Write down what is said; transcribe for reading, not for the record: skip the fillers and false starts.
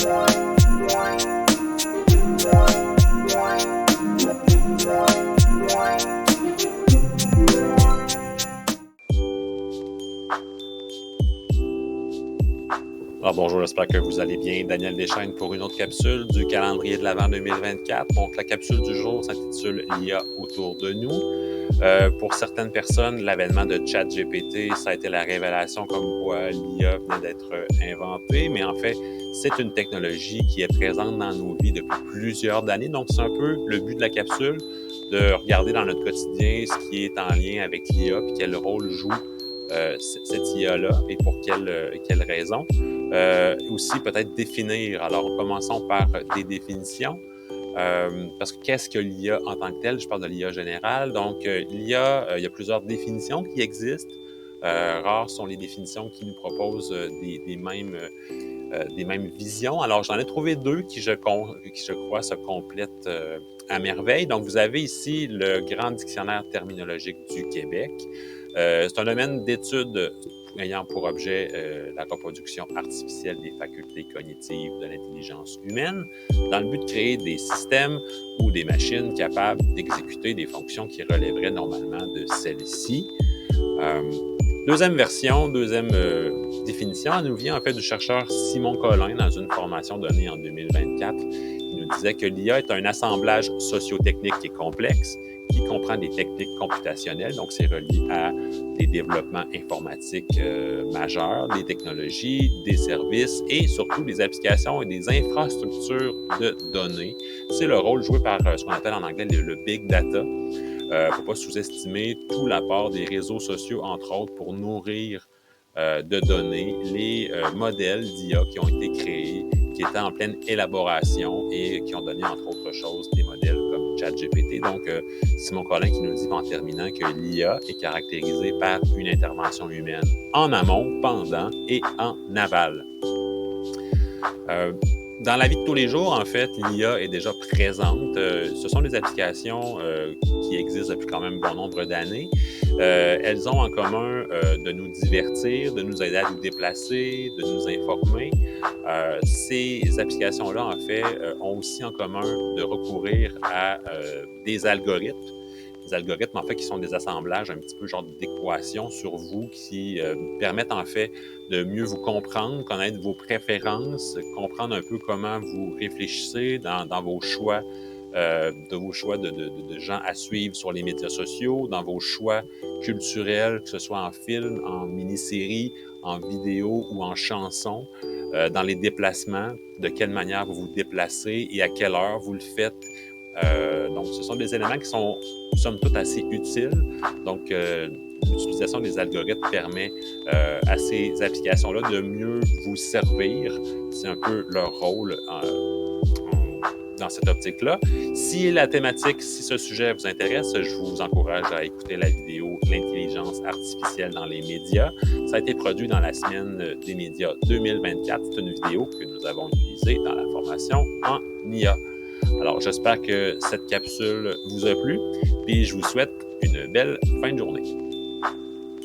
Alors bonjour, j'espère que vous allez bien. Daniel Deschaines pour une autre capsule du calendrier de l'Avent 2024. Donc la capsule du jour s'intitule l'IA autour de nous. Pour certaines personnes, l'avènement de ChatGPT, ça a été la révélation comme quoi l'IA venait d'être inventée, mais en fait, c'est une technologie qui est présente dans nos vies depuis plusieurs années. Donc c'est un peu le but de la capsule, de regarder dans notre quotidien ce qui est en lien avec l'IA et quel rôle joue cette IA-là et pour quelles raisons. Aussi peut-être définir. Alors, commençons par des définitions. Parce que qu'est-ce que l'IA en tant que telle? Je parle de l'IA générale. Donc, l'IA, il y a plusieurs définitions qui existent. Rares sont les définitions qui nous proposent des mêmes visions. Alors, j'en ai trouvé deux qui, je crois, se complètent à merveille. Donc, vous avez ici le Grand Dictionnaire terminologique du Québec. C'est un domaine d'études ayant pour objet la reproduction artificielle des facultés cognitives de l'intelligence humaine dans le but de créer des systèmes ou des machines capables d'exécuter des fonctions qui relèveraient normalement de celles-ci. Deuxième définition, elle nous vient en fait du chercheur Simon Collin dans une formation donnée en 2024. Il nous disait que l'IA est un assemblage socio-technique qui est complexe, qui comprend des techniques computationnelles, donc c'est relié à des développements informatiques majeurs, des technologies, des services et surtout des applications et des infrastructures de données. C'est le rôle joué par ce qu'on appelle en anglais le big data. Il ne faut pas sous-estimer tout l'apport des réseaux sociaux, entre autres, pour nourrir de données les modèles d'IA qui ont été créés, qui étaient en pleine élaboration et qui ont donné, entre autres choses, des modèles comme ChatGPT. Donc, Simon Collin qui nous dit en terminant que l'IA est caractérisée par une intervention humaine en amont, pendant et en aval. Dans la vie de tous les jours, en fait, l'IA est déjà présente. Ce sont des applications qui existent depuis quand même bon nombre d'années. Elles ont en commun de nous divertir, de nous aider à nous déplacer, de nous informer. Ces applications-là, en fait, ont aussi en commun de recourir à des algorithmes. Des algorithmes, en fait, qui sont des assemblages un petit peu genre d'équations sur vous qui permettent, en fait, de mieux vous comprendre, connaître vos préférences, comprendre un peu comment vous réfléchissez dans vos choix, de gens à suivre sur les médias sociaux, dans vos choix culturels, que ce soit en film, en mini-série, en vidéo ou en chanson, dans les déplacements, de quelle manière vous vous déplacez et à quelle heure vous le faites. Donc, ce sont des éléments qui sont, somme toute, assez utiles. Donc, l'utilisation des algorithmes permet à ces applications-là de mieux vous servir. C'est un peu leur rôle dans cette optique-là. Si ce sujet vous intéresse, je vous encourage à écouter la vidéo « L'intelligence artificielle dans les médias ». Ça a été produit dans la semaine des médias 2024. C'est une vidéo que nous avons utilisée dans la formation en IA. Alors, j'espère que cette capsule vous a plu, puis je vous souhaite une belle fin de journée.